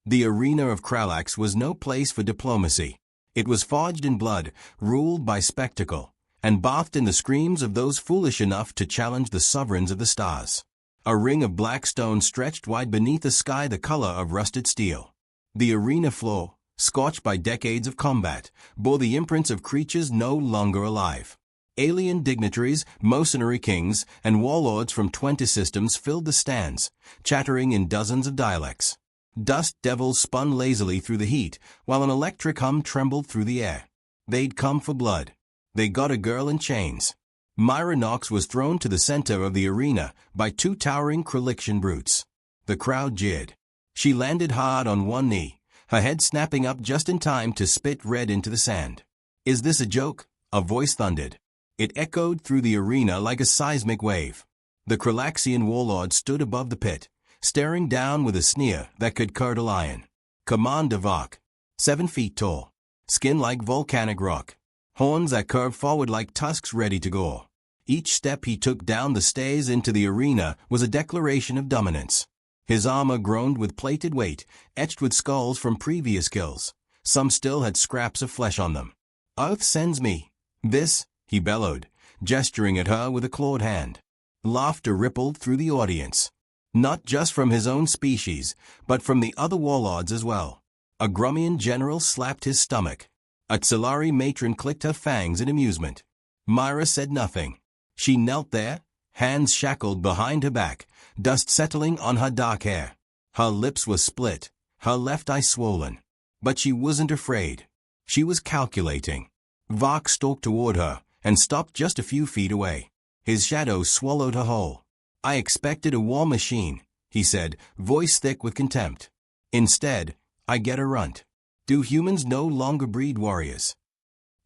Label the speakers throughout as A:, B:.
A: The arena of Kralax was no place for diplomacy. It was forged in blood, ruled by spectacle, and bathed in the screams of those foolish enough to challenge the sovereigns of the stars. A ring of black stone stretched wide beneath a sky the color of rusted steel. The arena floor, scorched by decades of combat, bore the imprints of creatures no longer alive. Alien dignitaries, mercenary kings, and warlords from 20 systems filled the stands, chattering in dozens of dialects. Dust devils spun lazily through the heat, while an electric hum trembled through the air. They'd come for blood. They got a girl in chains. Myra Knox was thrown to the center of the arena by 2 towering Kralixian brutes. The crowd jeered. She landed hard on one knee, her head snapping up just in time to spit red into the sand. "Is this a joke?" a voice thundered. It echoed through the arena like a seismic wave. The Kralaxian warlord stood above the pit, staring down with a sneer that could curdle iron. Commander Vok, 7 feet tall, skin like volcanic rock, horns that curved forward like tusks ready to gore. Each step he took down the stairs into the arena was a declaration of dominance. His armor groaned with plated weight, etched with skulls from previous kills. Some still had scraps of flesh on them. "Earth sends me this," he bellowed, gesturing at her with a clawed hand. Laughter rippled through the audience. Not just from his own species, but from the other warlords as well. A Grummian general slapped his stomach. A Tsilari matron clicked her fangs in amusement. Myra said nothing. She knelt there, hands shackled behind her back, dust settling on her dark hair. Her lips were split, her left eye swollen. But she wasn't afraid. She was calculating. Vok stalked toward her and stopped just a few feet away. His shadow swallowed her whole. "I expected a war machine," he said, voice thick with contempt. "Instead, I get a runt. Do humans no longer breed warriors?"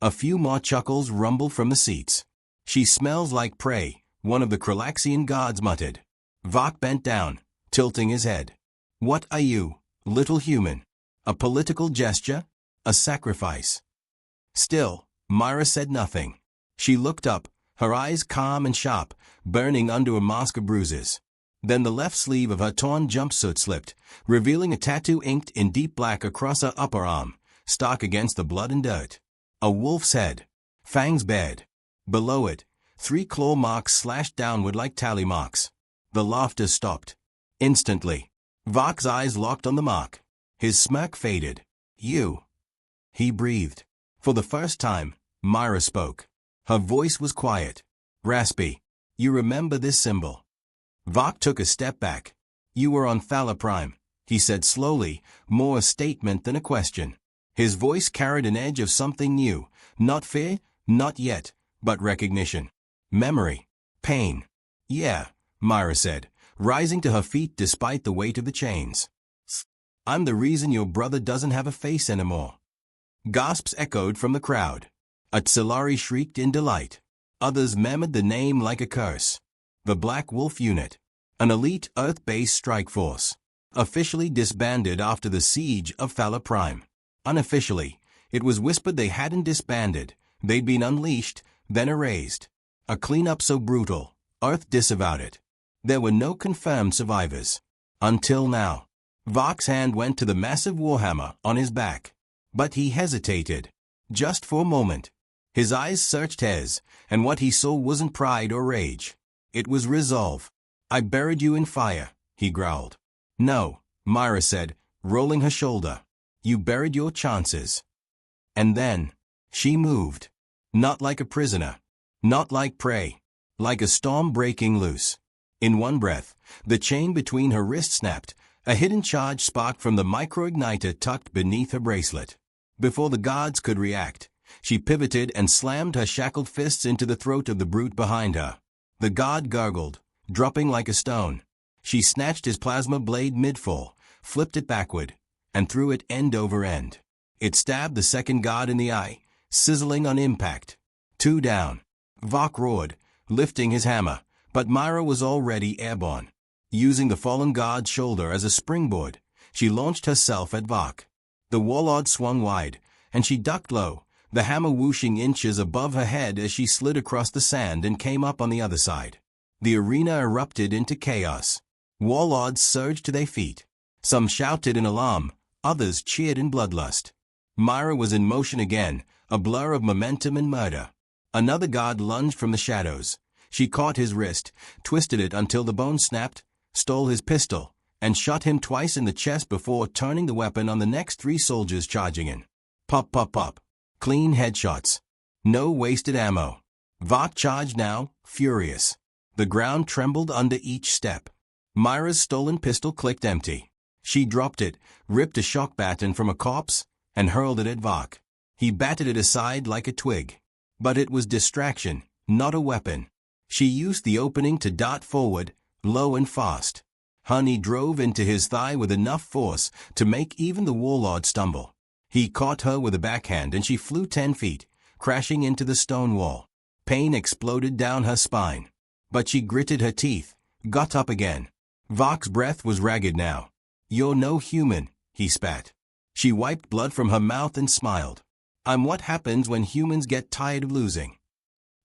A: A few more chuckles rumbled from the seats. "She smells like prey," one of the Kralaxian gods muttered. Vok bent down, tilting his head. "What are you, little human? A political gesture? A sacrifice?" Still, Myra said nothing. She looked up, her eyes calm and sharp, burning under a mask of bruises. Then the left sleeve of her torn jumpsuit slipped, revealing a tattoo inked in deep black across her upper arm, stark against the blood and dirt. A wolf's head, fangs bared. Below it, 3 claw marks slashed downward like tally marks. The laughter stopped. Instantly, Vok's eyes locked on the mark. His smirk faded. "You," he breathed. For the first time, Myra spoke. Her voice was quiet, raspy. "You remember this symbol?" Vok took a step back. "You were on Thala Prime," he said slowly, more a statement than a question. His voice carried an edge of something new, not fear, not yet, but recognition. Memory. Pain. "Yeah," Myra said, rising to her feet despite the weight of the chains. "I'm the reason your brother doesn't have a face anymore." Gasps echoed from the crowd. A Tsilari shrieked in delight. Others murmured the name like a curse. The Black Wolf Unit, an elite Earth-based strike force, officially disbanded after the siege of Thala Prime. Unofficially, it was whispered they hadn't disbanded, they'd been unleashed, then erased. A cleanup so brutal, Earth disavowed it. There were no confirmed survivors. Until now. Vok's hand went to the massive warhammer on his back. But he hesitated. Just for a moment. His eyes searched his, and what he saw wasn't pride or rage. It was resolve. "I buried you in fire," he growled. "No," Myra said, rolling her shoulder. "You buried your chances." And then, she moved. Not like a prisoner. Not like prey. Like a storm breaking loose. In one breath, the chain between her wrists snapped, a hidden charge sparked from the microigniter tucked beneath her bracelet. Before the gods could react, she pivoted and slammed her shackled fists into the throat of the brute behind her. The god gurgled, dropping like a stone. She snatched his plasma blade mid-fall, flipped it backward, and threw it end over end. It stabbed the second god in the eye, sizzling on impact. 2 down. Vok roared, lifting his hammer, but Myra was already airborne. Using the fallen god's shoulder as a springboard, she launched herself at Vok. The warlord swung wide, and she ducked low, the hammer whooshing inches above her head as she slid across the sand and came up on the other side. The arena erupted into chaos. Warlords surged to their feet. Some shouted in alarm, Others cheered in bloodlust. Myra was in motion again, a blur of momentum and murder. Another guard lunged from the shadows. She caught his wrist, twisted it until the bone snapped, stole his pistol, and shot him twice in the chest before turning the weapon on the next 3 soldiers charging in. Pop, pop, pop. Clean headshots. No wasted ammo. Vok charged now, furious. The ground trembled under each step. Myra's stolen pistol clicked empty. She dropped it, ripped a shock baton from a corpse, and hurled it at Vok. He batted it aside like a twig. But it was distraction, not a weapon. She used the opening to dart forward, low and fast. Honey drove into his thigh with enough force to make even the warlord stumble. He caught her with a backhand and she flew 10 feet, crashing into the stone wall. Pain exploded down her spine. But she gritted her teeth, got up again. Vok's breath was ragged now. "You're no human," he spat. She wiped blood from her mouth and smiled. "I'm what happens when humans get tired of losing."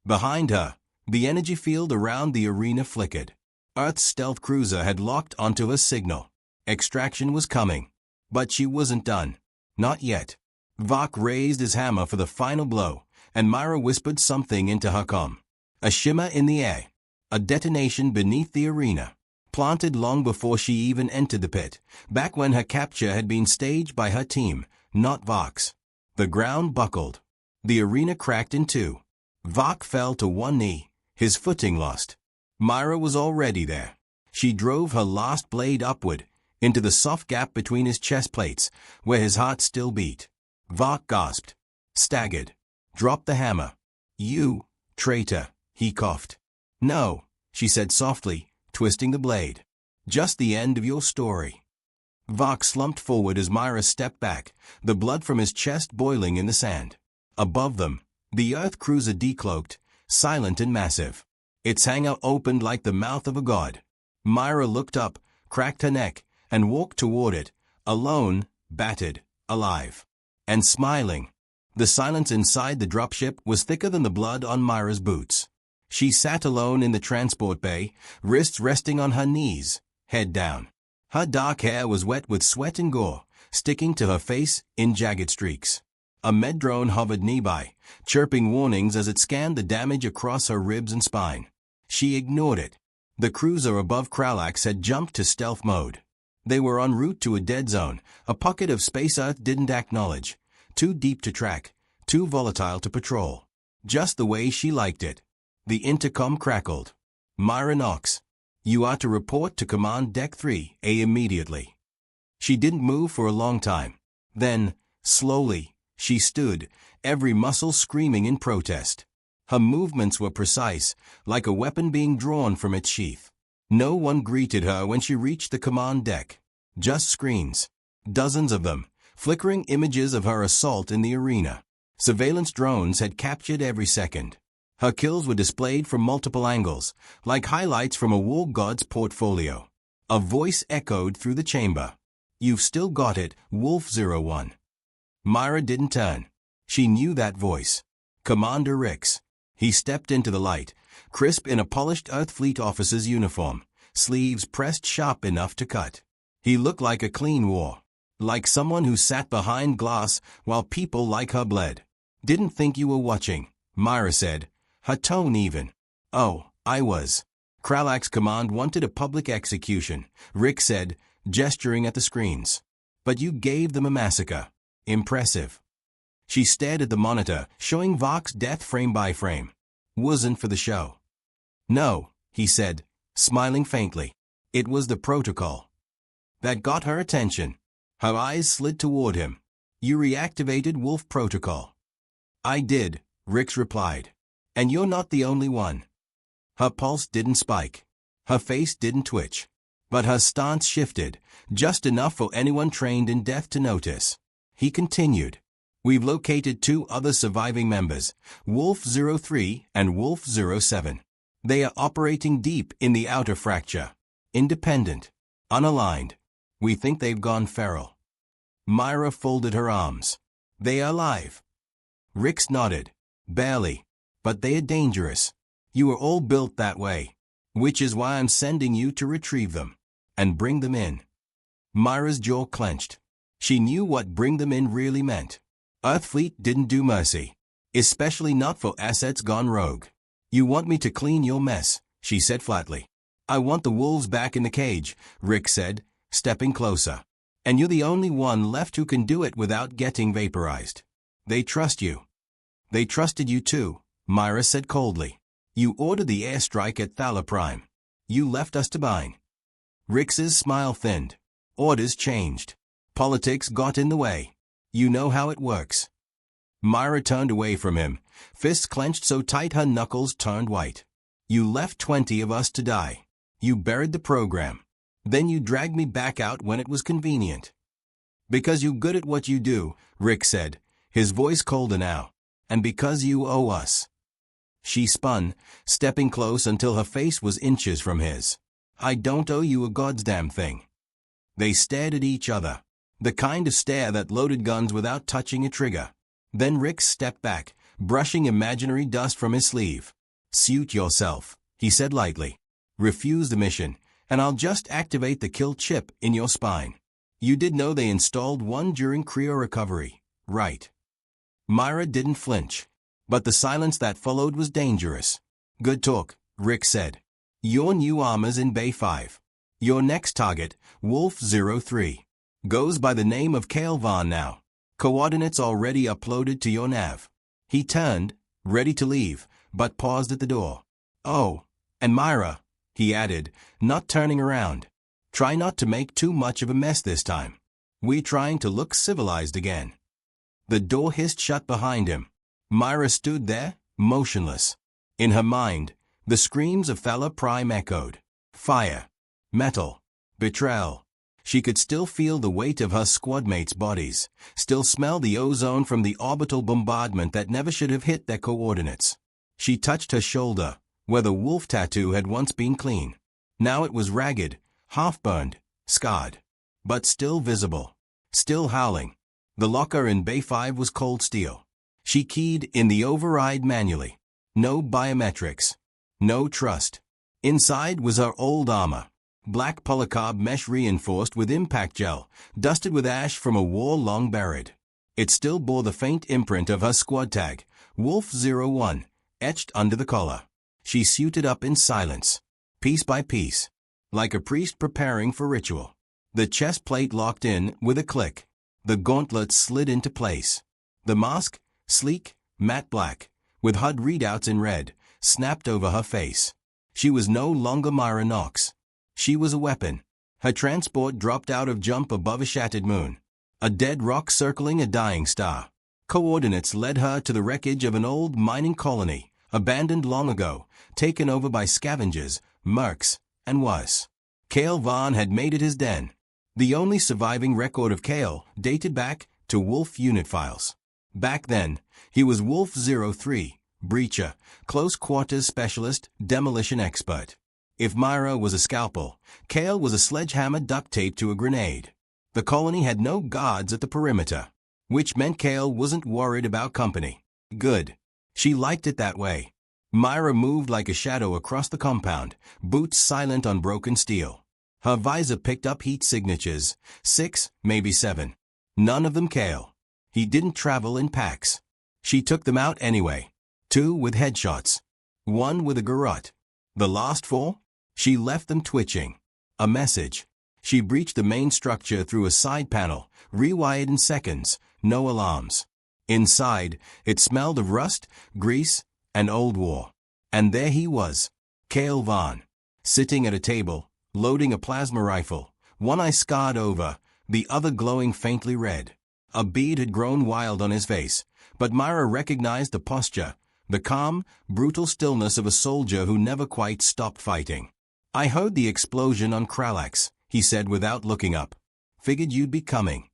A: Behind her, the energy field around the arena flickered. Earth's stealth cruiser had locked onto her signal. Extraction was coming. But she wasn't done. Not yet. Vok raised his hammer for the final blow, and Myra whispered something into her comm. A shimmer in the air. A detonation beneath the arena. Planted long before she even entered the pit, back when her capture had been staged by her team, not Vok's. The ground buckled. The arena cracked in two. Vok fell to one knee, his footing lost. Myra was already there. She drove her last blade upward, into the soft gap between his chest plates, where his heart still beat. Vok gasped, staggered, dropped the hammer. "You, traitor," he coughed. "No," she said softly, twisting the blade. "Just the end of your story." Vok slumped forward as Myra stepped back, the blood from his chest boiling in the sand. Above them, the Earth cruiser decloaked, silent and massive. Its hangar opened like the mouth of a god. Myra looked up, cracked her neck, and walked toward it, alone, battered, alive, and smiling. The silence inside the dropship was thicker than the blood on Myra's boots. She sat alone in the transport bay, wrists resting on her knees, head down. Her dark hair was wet with sweat and gore, sticking to her face in jagged streaks. A med drone hovered nearby, chirping warnings as it scanned the damage across her ribs and spine. She ignored it. The cruiser above Kralax had jumped to stealth mode. They were en route to a dead zone, a pocket of space Earth didn't acknowledge. Too deep to track, too volatile to patrol. Just the way she liked it. The intercom crackled. "Myra Knox, you are to report to Command Deck 3A immediately." She didn't move for a long time. Then, slowly, she stood, every muscle screaming in protest. Her movements were precise, like a weapon being drawn from its sheath. No one greeted her when she reached the command deck. Just screens. Dozens of them, flickering images of her assault in the arena. Surveillance drones had captured every second. Her kills were displayed from multiple angles, like highlights from a war god's portfolio. A voice echoed through the chamber. "You've still got it, Wolf 01. Myra didn't turn. She knew that voice. Commander Rix. He stepped into the light, crisp in a polished Earth Fleet officer's uniform, sleeves pressed sharp enough to cut. He looked like a clean war. Like someone who sat behind glass while people like her bled. "Didn't think you were watching," Myra said, her tone even. "Oh, I was." Kralax Command wanted a public execution, Rick said, gesturing at the screens. "But you gave them a massacre. Impressive." She stared at the monitor, showing Vok's death frame by frame. "Wasn't for the show." "No," he said, smiling faintly. "It was the protocol." That got her attention. Her eyes slid toward him. "You reactivated Wolf Protocol." "I did," Rix replied. "And you're not the only one." Her pulse didn't spike. Her face didn't twitch. But her stance shifted, just enough for anyone trained in death to notice. He continued. "We've located 2 other surviving members, Wolf 03 and Wolf 07. They are operating deep in the outer fracture. Independent. Unaligned. We think they've gone feral." Myra folded her arms. "They are alive." Rix nodded. "Barely. But they are dangerous. You are all built that way. Which is why I'm sending you to retrieve them. And bring them in." Myra's jaw clenched. She knew what bring them in really meant. Earth fleet didn't do mercy. Especially not for assets gone rogue. You want me to clean your mess, she said flatly. I want the wolves back in the cage, Rick said, stepping closer. And you're the only one left who can do it without getting vaporized. They trust you. They trusted you too, Myra said coldly. You ordered the airstrike at Thala Prime. You left us to bind. Rick's smile thinned. Orders changed. Politics got in the way. You know how it works. Myra turned away from him, fists clenched so tight her knuckles turned white. You left 20 of us to die. You buried the program. Then you dragged me back out when it was convenient. Because you're good at what you do, Rick said, his voice colder now. And because you owe us. She spun, stepping close until her face was inches from his. I don't owe you a goddamn thing. They stared at each other. The kind of stare that loaded guns without touching a trigger. Then Rick stepped back, brushing imaginary dust from his sleeve. Suit yourself, he said lightly. Refuse the mission, and I'll just activate the kill chip in your spine. You did know they installed one during cryo recovery, right? Myra didn't flinch. But the silence that followed was dangerous. Good talk, Rick said. Your new armor's in Bay 5. Your next target, Wolf 03. Goes by the name of Kale Vaughn now. Coordinates already uploaded to your nav. He turned, ready to leave, but paused at the door. Oh, and Myra, he added, not turning around. Try not to make too much of a mess this time. We're trying to look civilized again. The door hissed shut behind him. Myra stood there, motionless. In her mind, the screams of Thala Prime echoed. Fire. Metal. Betrayal. She could still feel the weight of her squadmates' bodies, still smell the ozone from the orbital bombardment that never should have hit their coordinates. She touched her shoulder, where the wolf tattoo had once been clean. Now it was ragged, half-burned, scarred. But still visible. Still howling. The locker in Bay 5 was cold steel. She keyed in the override manually. No biometrics. No trust. Inside was her old armor. Black polycarb mesh reinforced with impact gel, dusted with ash from a war long buried. It still bore the faint imprint of her squad tag, Wolf 01, etched under the collar. She suited up in silence, piece by piece, like a priest preparing for ritual. The chest plate locked in with a click. The gauntlets slid into place. The mask, sleek, matte black, with HUD readouts in red, snapped over her face. She was no longer Myra Knox. She was a weapon. Her transport dropped out of jump above a shattered moon. A dead rock circling a dying star. Coordinates led her to the wreckage of an old mining colony, abandoned long ago, taken over by scavengers, mercs, and worse. Kale Vaughn had made it his den. The only surviving record of Kale dated back to Wolf unit files. Back then, he was Wolf 03, breacher, close quarters specialist, demolition expert. If Myra was a scalpel, Kale was a sledgehammer duct taped to a grenade. The colony had no guards at the perimeter, which meant Kale wasn't worried about company. Good. She liked it that way. Myra moved like a shadow across the compound, boots silent on broken steel. Her visor picked up heat signatures, 6, maybe 7. None of them Kale. He didn't travel in packs. She took them out anyway. 2 with headshots. 1 with a garrote. The last 4? She left them twitching. A message. She breached the main structure through a side panel, rewired in seconds, no alarms. Inside, it smelled of rust, grease, and old war. And there he was, Kale Vaughn, sitting at a table, loading a plasma rifle, one eye scarred over, the other glowing faintly red. A bead had grown wild on his face, but Myra recognized the posture, the calm, brutal stillness of a soldier who never quite stopped fighting. I heard the explosion on Kralax, he said without looking up. Figured you'd be coming.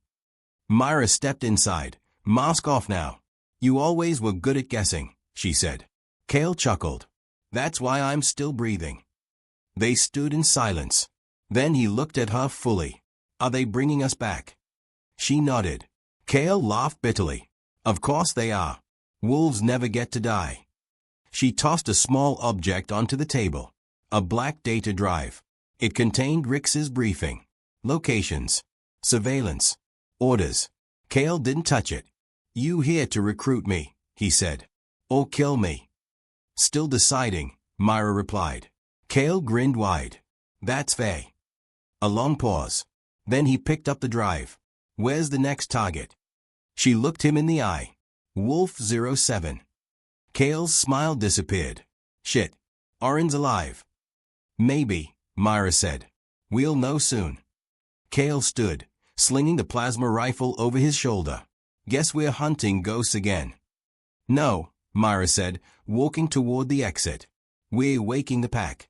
A: Myra stepped inside, mask off now. You always were good at guessing, she said. Kale chuckled. That's why I'm still breathing. They stood in silence. Then he looked at her fully. Are they bringing us back? She nodded. Kale laughed bitterly. Of course they are. Wolves never get to die. She tossed a small object onto the table. A black data drive. It contained Rick's briefing. Locations. Surveillance. Orders. Kale didn't touch it. You here to recruit me, he said. Or kill me. Still deciding, Myra replied. Kale grinned wide. That's fair. A long pause. Then he picked up the drive. Where's the next target? She looked him in the eye. Wolf 07. Kale's smile disappeared. Shit. Orin's alive. Maybe, Myra said. We'll know soon. Kale stood, slinging the plasma rifle over his shoulder. Guess we're hunting ghosts again. No, Myra said, walking toward the exit. We're waking the pack.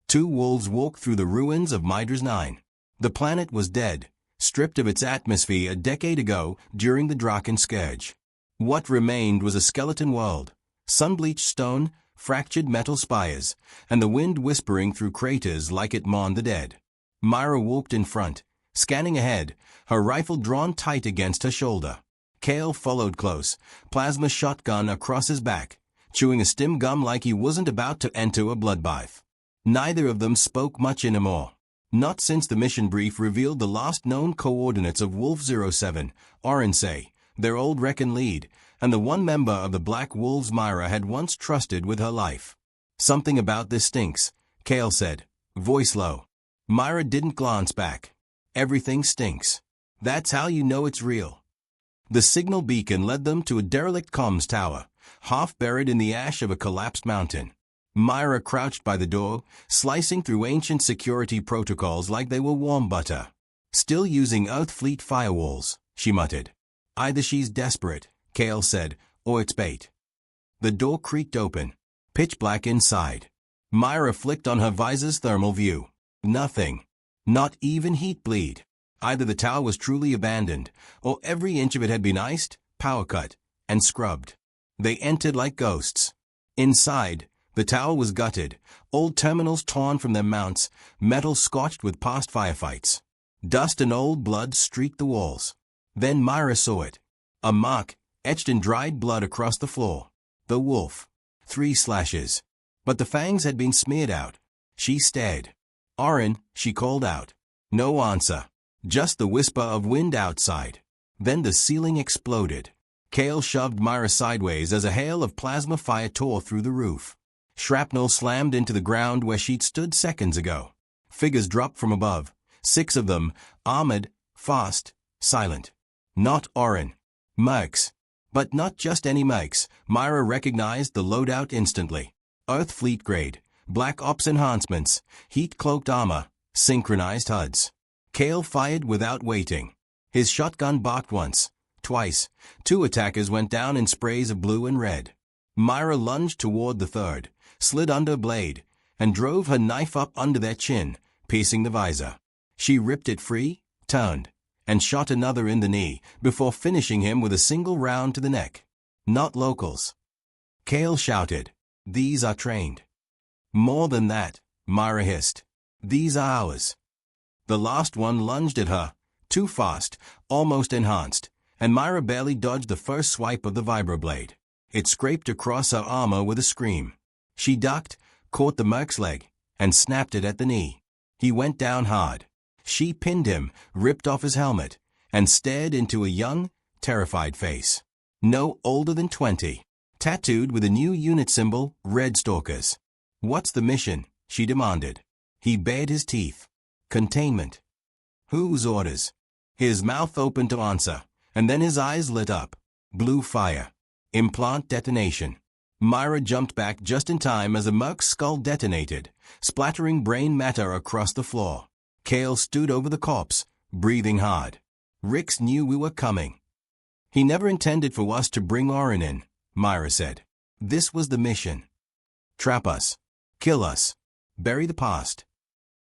A: Two wolves walked through the ruins of Midra's 9. The planet was dead, stripped of its atmosphere a decade ago during the Draken Scourge. What remained was a skeleton world, sun-bleached stone, fractured metal spires, and the wind whispering through craters like it mourned the dead. Myra walked in front, scanning ahead, her rifle drawn tight against her shoulder. Kale followed close, plasma shotgun across his back, chewing a stim gum like he wasn't about to enter a bloodbath. Neither of them spoke much anymore. Not since the mission brief revealed the last known coordinates of Wolf 07, Orinsay, their old Recon lead, and the one member of the Black Wolves Myra had once trusted with her life. Something about this stinks, Kale said, voice low. Myra didn't glance back. Everything stinks. That's how you know it's real. The signal beacon led them to a derelict comms tower, half buried in the ash of a collapsed mountain. Myra crouched by the door, slicing through ancient security protocols like they were warm butter. Still using Earth Fleet firewalls, she muttered. Either she's desperate, Kale said, or it's bait. The door creaked open. Pitch black inside. Myra flicked on her visor's thermal view. Nothing. Not even heat bleed. Either the tower was truly abandoned, or every inch of it had been iced, power cut, and scrubbed. They entered like ghosts. Inside, the tower was gutted, old terminals torn from their mounts, metal scorched with past firefights. Dust and old blood streaked the walls. Then Myra saw it. A mark, etched in dried blood across the floor. The wolf. 3 slashes. But the fangs had been smeared out. She stared. Orin, she called out. No answer. Just the whisper of wind outside. Then the ceiling exploded. Kale shoved Myra sideways as a hail of plasma fire tore through the roof. Shrapnel slammed into the ground where she'd stood seconds ago. Figures dropped from above. 6 of them, armored, fast, silent. Not Orin. Mercs. But not just any mercs. Myra recognized the loadout instantly. Earth Fleet grade, Black Ops enhancements, heat-cloaked armor, synchronized HUDs. Kale fired without waiting. His shotgun barked once, twice. 2 attackers went down in sprays of blue and red. Myra lunged toward the third, slid under a blade, and drove her knife up under their chin, piercing the visor. She ripped it free, turned, and shot another in the knee before finishing him with a single round to the neck. Not locals. Kale shouted, These are trained. More than that, Myra hissed. These are ours. The last one lunged at her, too fast, almost enhanced, and Myra barely dodged the first swipe of the vibroblade. It scraped across her armor with a scream. She ducked, caught the merc's leg, and snapped it at the knee. He went down hard. She pinned him, ripped off his helmet, and stared into a young, terrified face. No older than 20. Tattooed with a new unit symbol, Red Stalkers. What's the mission? She demanded. He bared his teeth. Containment. Whose orders? His mouth opened to answer, and then his eyes lit up. Blue fire. Implant detonation. Myra jumped back just in time as a merc's skull detonated, splattering brain matter across the floor. Kale stood over the corpse, breathing hard. Rix knew we were coming. He never intended for us to bring Orin in, Myra said. This was the mission. Trap us. Kill us. Bury the past.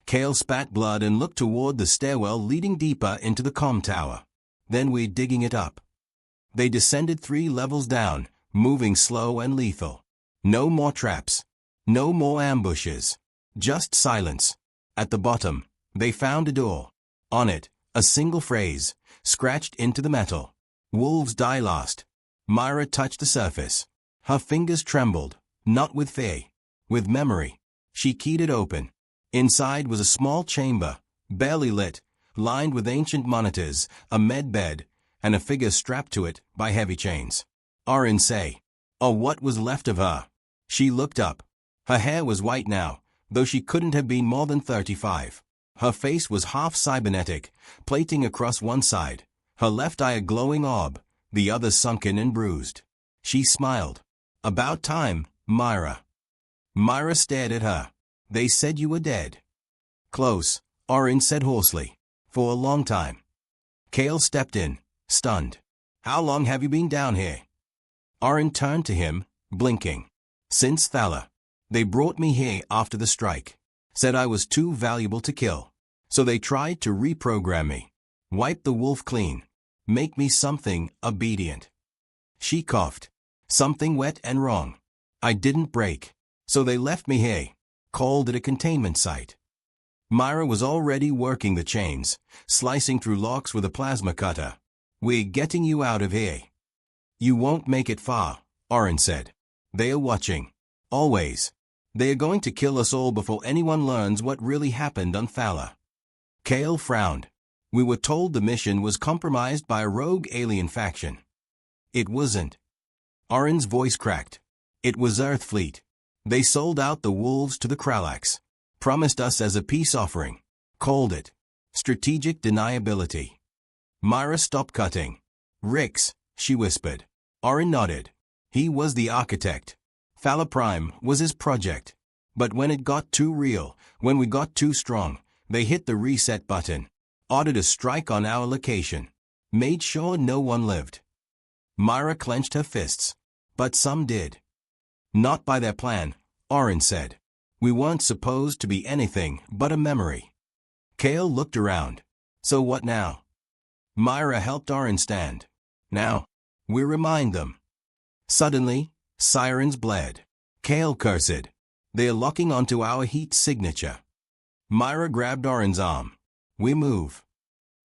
A: Kale spat blood and looked toward the stairwell leading deeper into the comm tower. Then we're digging it up. They descended 3 levels down, moving slow and lethal. No more traps. No more ambushes. Just silence. At the bottom, they found a door. On it, a single phrase, scratched into the metal. Wolves die last. Myra touched the surface. Her fingers trembled, not with fear, with memory. She keyed it open. Inside was a small chamber, barely lit, lined with ancient monitors, a med bed, and a figure strapped to it by heavy chains. Orin say, or what was left of her. She looked up. Her hair was white now, though she couldn't have been more than 35. Her face was half cybernetic, plating across one side, her left eye a glowing orb, the other sunken and bruised. She smiled. About time, Myra. Myra stared at her. They said you were dead. Close, Orin said hoarsely. For a long time. Kale stepped in, stunned. How long have you been down here? Orin turned to him, blinking. Since Thala. They brought me here after the strike. Said I was too valuable to kill. So they tried to reprogram me. Wipe the wolf clean. Make me something obedient. She coughed. Something wet and wrong. I didn't break. So they left me here. Called it a containment site. Myra was already working the chains, slicing through locks with a plasma cutter. We're getting you out of here. You won't make it far, Orin said. They are watching. Always. They are going to kill us all before anyone learns what really happened on Thala. Kale frowned. We were told the mission was compromised by a rogue alien faction. It wasn't. Orin's voice cracked. It was Earthfleet. They sold out the wolves to the Kralax. Promised us as a peace offering. Called it strategic deniability. Myra stopped cutting. Rix, she whispered. Orin nodded. He was the architect. Thala Prime was his project. But when it got too real, when we got too strong, they hit the reset button. Ordered a strike on our location. Made sure no one lived. Myra clenched her fists. But some did. Not by their plan, Orin said. We weren't supposed to be anything but a memory. Kale looked around. So what now? Myra helped Orin stand. Now, we remind them. Suddenly, sirens bled. Kale cursed. They are locking onto our heat signature. Myra grabbed Orin's arm. We move.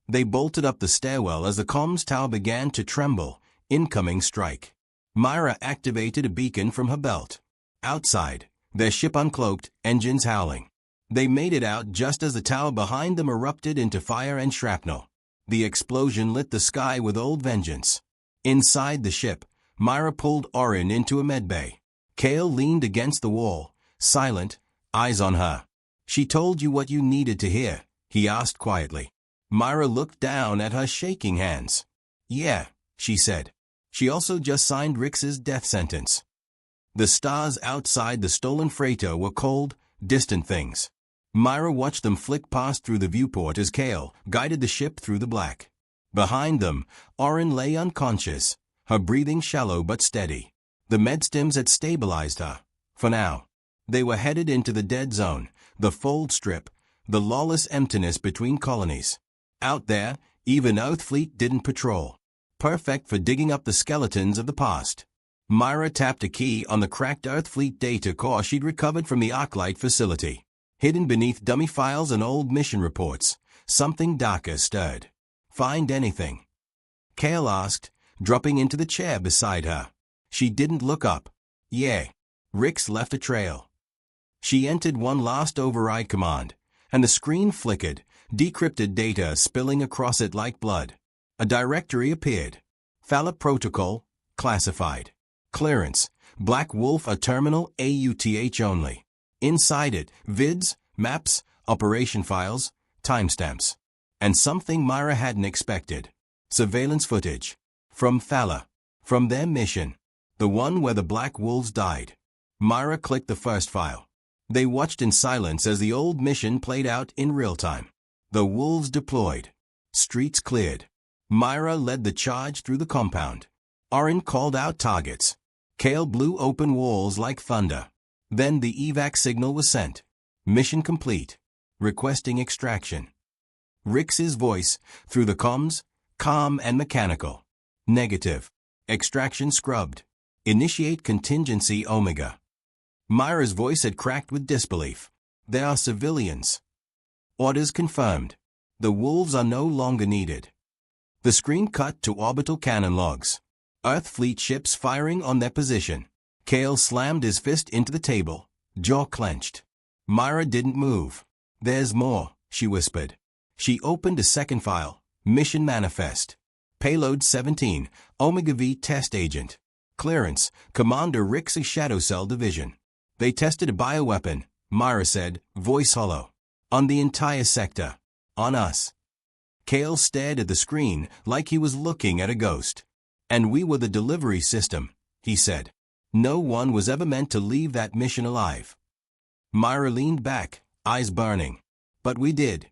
A: They bolted up the stairwell as the comms tower began to tremble. Incoming strike. Myra activated a beacon from her belt. Outside, their ship uncloaked, engines howling. They made it out just as the tower behind them erupted into fire and shrapnel. The explosion lit the sky with old vengeance. Inside the ship, Myra pulled Orin into a medbay. Kale leaned against the wall, silent, eyes on her. She told you what you needed to hear, he asked quietly. Myra looked down at her shaking hands. Yeah, she said. She also just signed Rix's death sentence. The stars outside the stolen freighter were cold, distant things. Myra watched them flick past through the viewport as Kale guided the ship through the black. Behind them, Orin lay unconscious, her breathing shallow but steady. The medstims had stabilized her. For now. They were headed into the dead zone, the fold strip, the lawless emptiness between colonies. Out there, even Earthfleet didn't patrol. Perfect for digging up the skeletons of the past. Myra tapped a key on the cracked Earthfleet data core she'd recovered from the Arclight facility. Hidden beneath dummy files and old mission reports, something darker stirred. Find anything? Kale asked, dropping into the chair beside her. She didn't look up. Yeah. Rix left a trail. She entered one last override command, and the screen flickered, decrypted data spilling across it like blood. A directory appeared. Thala Protocol, classified. Clearance, Black Wolf a terminal AUTH only. Inside it, vids, maps, operation files, timestamps. And something Myra hadn't expected. Surveillance footage. From Thala. From their mission. The one where the Black Wolves died. Myra clicked the first file. They watched in silence as the old mission played out in real time. The wolves deployed. Streets cleared. Myra led the charge through the compound. Orin called out targets. Kale blew open walls like thunder. Then the evac signal was sent. Mission complete. Requesting extraction. Rix's voice, through the comms, calm and mechanical. Negative. Extraction scrubbed. Initiate contingency Omega. Myra's voice had cracked with disbelief. There are civilians. Orders confirmed. The wolves are no longer needed. The screen cut to orbital cannon logs. Earthfleet ships firing on their position. Kale slammed his fist into the table, jaw clenched. Myra didn't move. There's more, she whispered. She opened a second file. Mission Manifest. Payload 17, Omega V Test Agent. Clearance, Commander Rix's Shadow Cell Division. They tested a bioweapon, Myra said, voice hollow. On the entire sector. On us. Kale stared at the screen like he was looking at a ghost. And we were the delivery system, he said. No one was ever meant to leave that mission alive. Myra leaned back, eyes burning. But we did.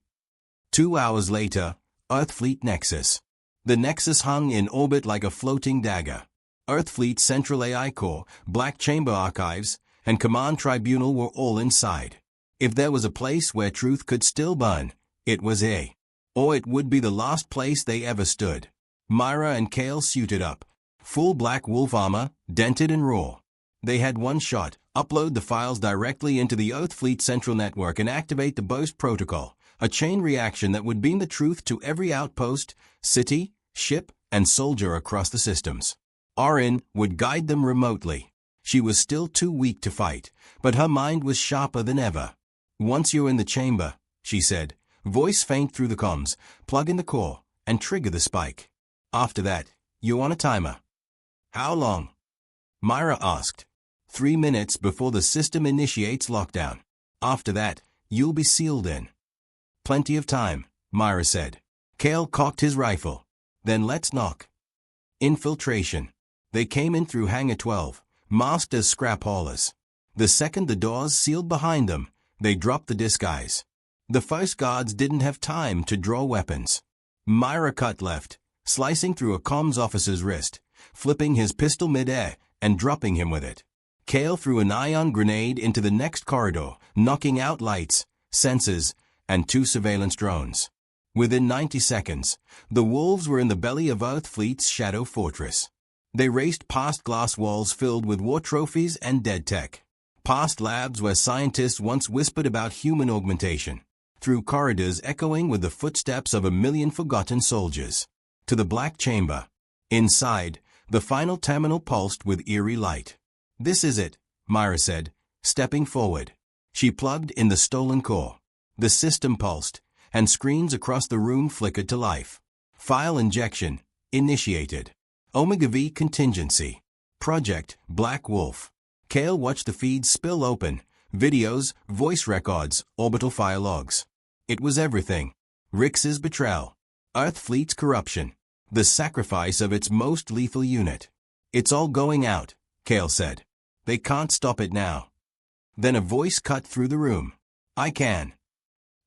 A: 2 hours later, Earthfleet Nexus. The Nexus hung in orbit like a floating dagger. Earthfleet Central AI Core, Black Chamber Archives, and Command Tribunal were all inside. If there was a place where truth could still burn, it was A. Or it would be the last place they ever stood. Myra and Kale suited up. Full black wolf armor, dented and raw. They had one shot, upload the files directly into the Earthfleet Central Network and activate the Burst Protocol, a chain reaction that would beam the truth to every outpost, city, ship, and soldier across the systems. Orin would guide them remotely. She was still too weak to fight, but her mind was sharper than ever. Once you're in the chamber, she said, voice faint through the comms, plug in the core, and trigger the spike. After that, you're on a timer. How long? Myra asked. 3 minutes before the system initiates lockdown. After that, you'll be sealed in. Plenty of time, Myra said. Kale cocked his rifle. Then let's knock. Infiltration. They came in through Hangar 12, masked as scrap haulers. The second the doors sealed behind them, they dropped the disguise. The first guards didn't have time to draw weapons. Myra cut left, slicing through a comms officer's wrist, flipping his pistol mid-air and dropping him with it. Kale threw an ion grenade into the next corridor, knocking out lights, sensors, and 2 surveillance drones. Within 90 seconds, the wolves were in the belly of Earthfleet's Shadow Fortress. They raced past glass walls filled with war trophies and dead tech, past labs where scientists once whispered about human augmentation, through corridors echoing with the footsteps of 1,000,000 forgotten soldiers, to the Black Chamber. Inside, the final terminal pulsed with eerie light. This is it, Myra said, stepping forward. She plugged in the stolen core. The system pulsed, and screens across the room flickered to life. File injection initiated. Omega V contingency. Project Black Wolf. Kale watched the feeds spill open. Videos, voice records, orbital fire logs. It was everything. Rix's betrayal. Earthfleet's corruption. The sacrifice of its most lethal unit. It's all going out, Kale said. They can't stop it now. Then a voice cut through the room. I can.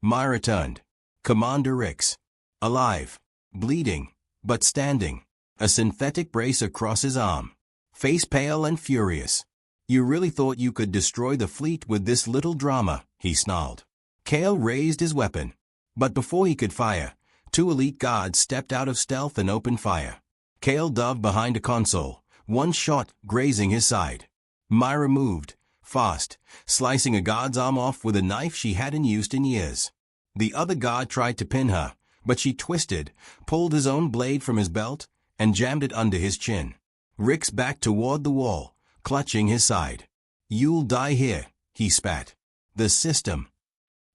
A: Myra turned. Commander Rix. Alive. Bleeding. But standing. A synthetic brace across his arm. Face pale and furious. You really thought you could destroy the fleet with this little drama, he snarled. Kale raised his weapon. But before he could fire, 2 elite guards stepped out of stealth and opened fire. Kale dove behind a console, one shot grazing his side. Myra moved, fast, slicing a guard's arm off with a knife she hadn't used in years. The other guard tried to pin her, but she twisted, pulled his own blade from his belt, and jammed it under his chin. Rix backed toward the wall, clutching his side. You'll die here, he spat. The system.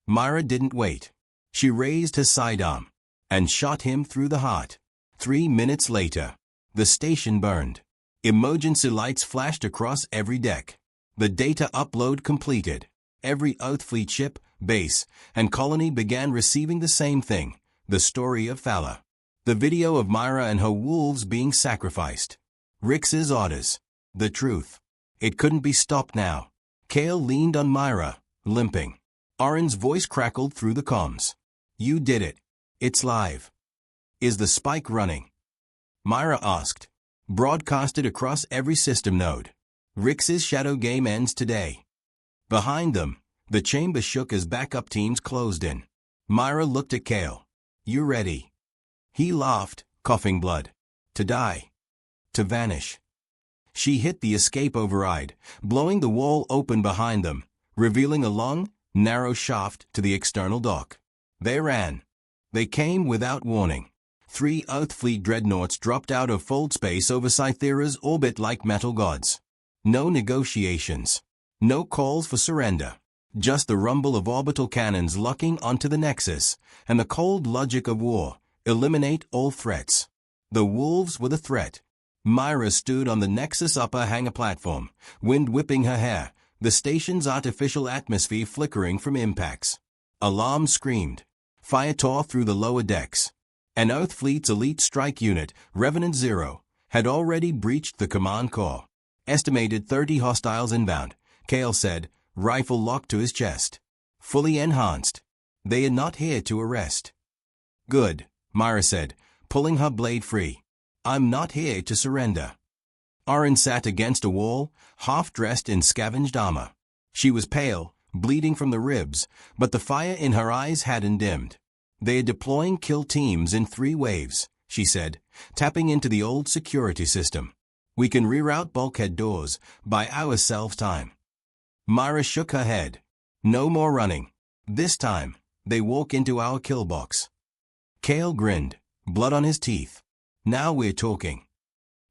A: Myra didn't wait. She raised her sidearm and shot him through the heart. 3 minutes later, the station burned. Emergency lights flashed across every deck. The data upload completed. Every Earthfleet ship, base, and colony began receiving the same thing, the story of Thala. The video of Myra and her wolves being sacrificed. Rix's orders. The truth. It couldn't be stopped now. Kale leaned on Myra, limping. Orin's voice crackled through the comms. You did it. It's live. Is the spike running? Myra asked. Broadcasted across every system node. Rix's shadow game ends today. Behind them, the chamber shook as backup teams closed in. Myra looked at Kale. You ready? He laughed, coughing blood. To die. To vanish. She hit the escape override, blowing the wall open behind them, revealing a long, narrow shaft to the external dock. They ran. They came without warning. 3 Earthfleet dreadnoughts dropped out of fold space over Cythera's orbit like metal gods. No negotiations. No calls for surrender. Just the rumble of orbital cannons locking onto the Nexus, and the cold logic of war. Eliminate all threats. The wolves were the threat. Myra stood on the Nexus upper hangar platform, wind whipping her hair, the station's artificial atmosphere flickering from impacts. Alarm screamed. Fire tore through the lower decks. An Earth Fleet's elite strike unit, Revenant Zero, had already breached the command core. Estimated 30 hostiles inbound, Kale said, rifle locked to his chest. Fully enhanced. They are not here to arrest. Good, Myra said, pulling her blade free. I'm not here to surrender. Orin sat against a wall, half-dressed in scavenged armor. She was pale, bleeding from the ribs, but the fire in her eyes hadn't dimmed. They are deploying kill teams in 3 waves, she said, tapping into the old security system. We can reroute bulkhead doors, buy ourselves time. Myra shook her head. No more running. This time, they walk into our kill box. Kale grinned, blood on his teeth. Now we're talking.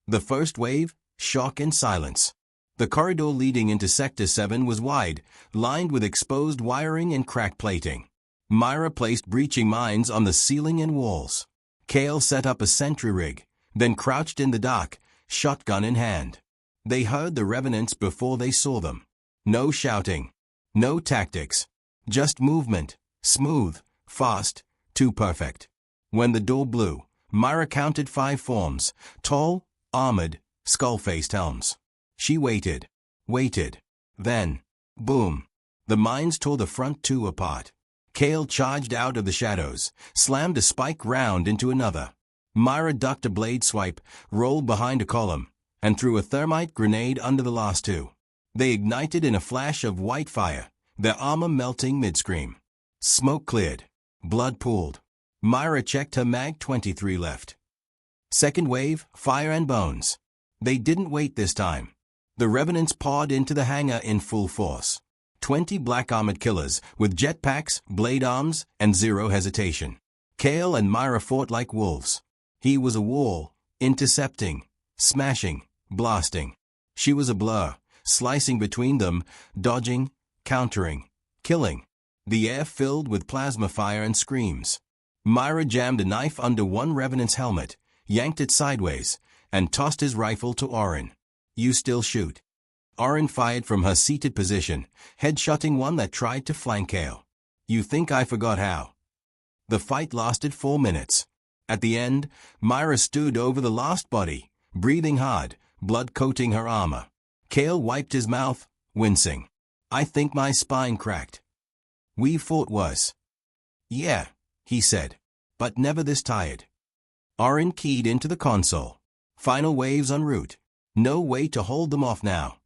A: The first wave, shock and silence. The corridor leading into Sector 7 was wide, lined with exposed wiring and crack plating. Myra placed breaching mines on the ceiling and walls. Kale set up a sentry rig, then crouched in the dark, shotgun in hand. They heard the revenants before they saw them. No shouting. No tactics. Just movement. Smooth. Fast. Too perfect. When the door blew, Myra counted 5 forms, tall, armored, skull-faced helms. She waited. Waited. Then, boom. The mines tore the front 2 apart. Kale charged out of the shadows, slammed a spike round into another. Myra ducked a blade swipe, rolled behind a column, and threw a thermite grenade under the last 2. They ignited in a flash of white fire, their armor melting mid-scream. Smoke cleared. Blood pooled. Myra checked her mag 23 left. Second wave, fire and bones. They didn't wait this time. The revenants pawed into the hangar in full force. 20 black armored killers with jetpacks, blade arms, and zero hesitation. Kale and Myra fought like wolves. He was a wall, intercepting, smashing, blasting. She was a blur, slicing between them, dodging, countering, killing. The air filled with plasma fire and screams. Myra jammed a knife under one revenant's helmet, yanked it sideways, and tossed his rifle to Orin. You still shoot. Orin fired from her seated position, headshotting one that tried to flank Kale. You think I forgot how? The fight lasted 4 minutes. At the end, Myra stood over the last body, breathing hard, blood coating her armor. Kale wiped his mouth, wincing. I think my spine cracked. We fought worse. Yeah, he said, but never this tired. Orin keyed into the console. Final waves en route. No way to hold them off now.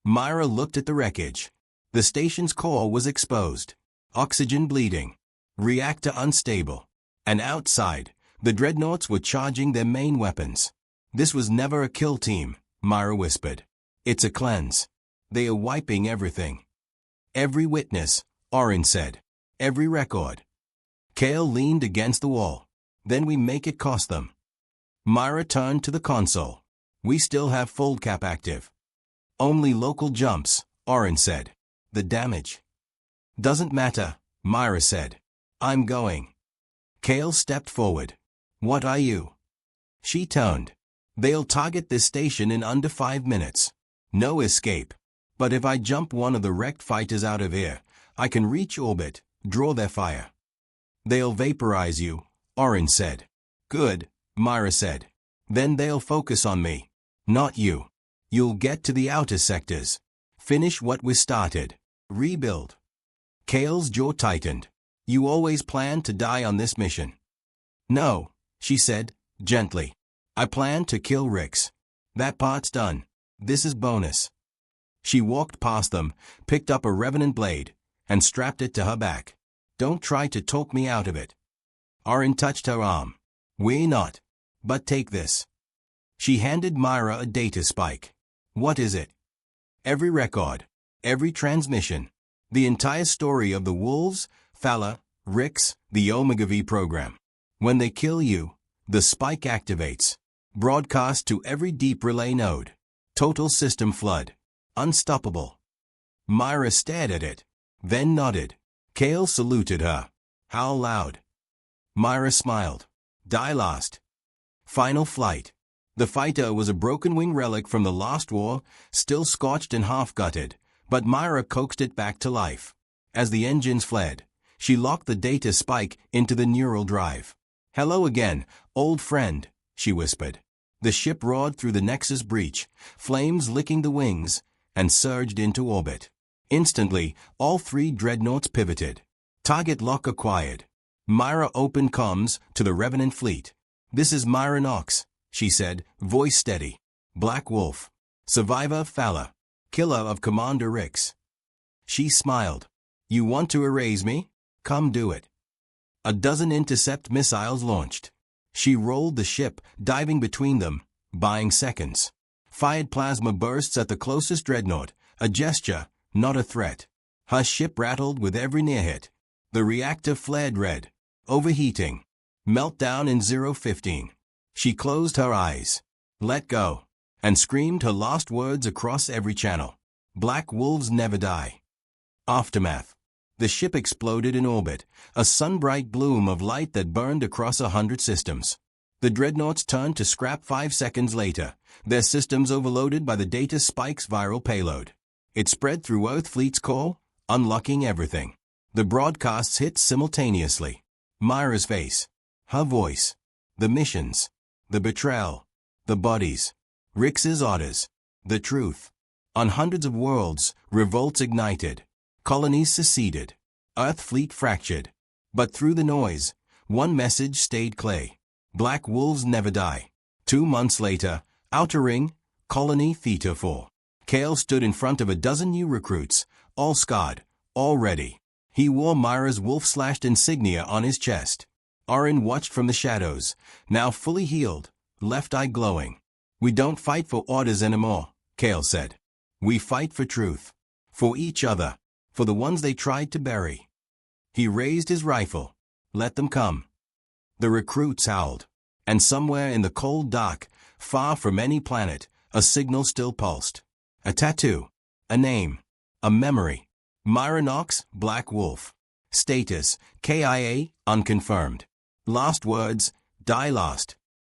A: Myra looked at the wreckage. The station's core was exposed. Oxygen bleeding. Reactor unstable. And outside, the dreadnoughts were charging their main weapons. This was never a kill team, Myra whispered. It's a cleanse. They are wiping everything. Every witness, Orin said. Every record. Kale leaned against the wall. Then we make it cost them. Myra turned to the console. We still have fold cap active. Only local jumps, Orin said. The damage. Doesn't matter, Myra said. I'm going. Kale stepped forward. What are you? She toned. They'll target this station in under 5 minutes. No escape. But if I jump one of the wrecked fighters out of here, I can reach orbit, draw their fire. They'll vaporize you, Orin said. Good, Myra said. Then they'll focus on me. Not you. You'll get to the outer sectors. Finish what we started. Rebuild. Kale's jaw tightened. You always planned to die on this mission. No, she said, gently. I plan to kill Rix. That part's done. This is bonus. She walked past them, picked up a revenant blade, and strapped it to her back. Don't try to talk me out of it. Orin touched her arm. We're not. But take this. She handed Myra a data spike. What is it? Every record. Every transmission. The entire story of the Wolves, Fala, Rix, the Omega V program. When they kill you, the spike activates. Broadcast to every deep relay node. Total system flood. Unstoppable. Myra stared at it. then nodded. Kale saluted her. How loud? Myra smiled. Die last. Final flight. The fighter was a broken wing relic from the last war, still scorched and half-gutted, but Myra coaxed it back to life. As the engines fled, she locked the data spike into the neural drive. Hello again, old friend, she whispered. The ship roared through the Nexus breach, flames licking the wings, and surged into orbit. Instantly, all three dreadnoughts pivoted. Target lock acquired. Myra opened comms to the Revenant fleet. This is Myra Knox, she said, voice steady. Black Wolf. Survivor Fowler. Killer of Commander Rix. She smiled. You want to erase me? Come do it. A dozen intercept missiles launched. She rolled the ship, diving between them, buying seconds. Fired plasma bursts at the closest dreadnought, a gesture, not a threat. Her ship rattled with every near hit. The reactor flared red. Overheating. Meltdown in 015. She closed her eyes. Let go. And screamed her last words across every channel. Black wolves never die. Aftermath. The ship exploded in orbit, a sun-bright bloom of light that burned across 100 systems. The dreadnoughts turned to scrap 5 seconds later, their systems overloaded by the data spike's viral payload. It spread through Earth Fleet's core, unlocking everything. The broadcasts hit simultaneously. Myra's face. Her voice. The missions. The betrayal. The bodies. Rix's orders. The truth. On hundreds of worlds, revolts ignited. Colonies seceded. Earth Fleet fractured. But through the noise, one message stayed clear. Black wolves never die. 2 months later, Outer Ring, Colony Theta 4. Kale stood in front of a dozen new recruits, all scarred, all ready. He wore Myra's wolf-slashed insignia on his chest. Orin watched from the shadows, now fully healed, left eye glowing. We don't fight for orders anymore, Kale said. We fight for truth. For each other. For the ones they tried to bury. He raised his rifle. Let them come. The recruits howled. And somewhere in the cold dark, far from any planet, a signal still pulsed. A tattoo. A name. A memory. Myra Knox, Black Wolf. Status, KIA, unconfirmed. Last words, die last.